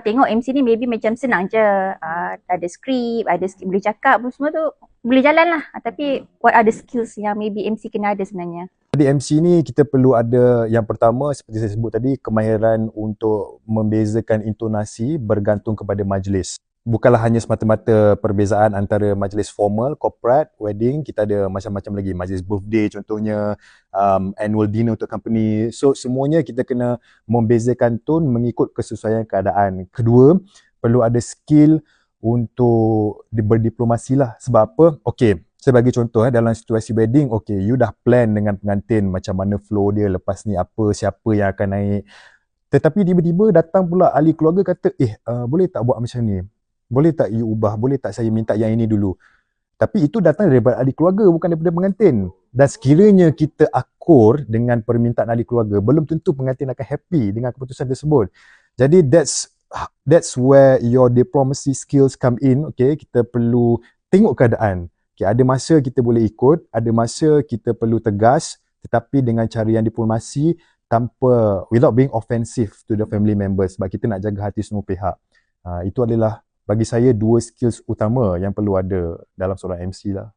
Tengok MC ni maybe macam senang je. Ada skrip, boleh cakap pun semua tu boleh jalan lah. Tapi what are the skills yang maybe MC kena ada sebenarnya? Jadi MC ni kita perlu ada yang pertama seperti saya sebut tadi, kemahiran untuk membezakan intonasi bergantung kepada majlis. Bukanlah hanya semata-mata perbezaan antara majlis formal, corporate, wedding, kita ada macam-macam lagi. Majlis birthday contohnya, annual dinner untuk company. So semuanya kita kena membezakan tone mengikut kesesuaian keadaan. Kedua, perlu ada skill untuk berdiplomasi lah. Sebab apa? Okay, saya bagi contoh dalam situasi wedding, okay, you dah plan dengan pengantin macam mana flow dia lepas ni apa, siapa yang akan naik. Tetapi tiba-tiba datang pula ahli keluarga kata, boleh tak buat macam ni? Boleh tak you ubah? Boleh tak saya minta yang ini dulu? Tapi itu datang daripada ahli keluarga, bukan daripada pengantin. Dan sekiranya kita akur dengan permintaan ahli keluarga, belum tentu pengantin akan happy dengan keputusan tersebut. Jadi that's where your diplomacy skills come in. Okay, kita perlu tengok keadaan. Okay, ada masa kita boleh ikut, ada masa kita perlu tegas, tetapi dengan cara yang diplomasi tanpa, without being offensive to the family members, sebab kita nak jaga hati semua pihak. Itu adalah bagi saya dua skills utama yang perlu ada dalam seorang MC lah.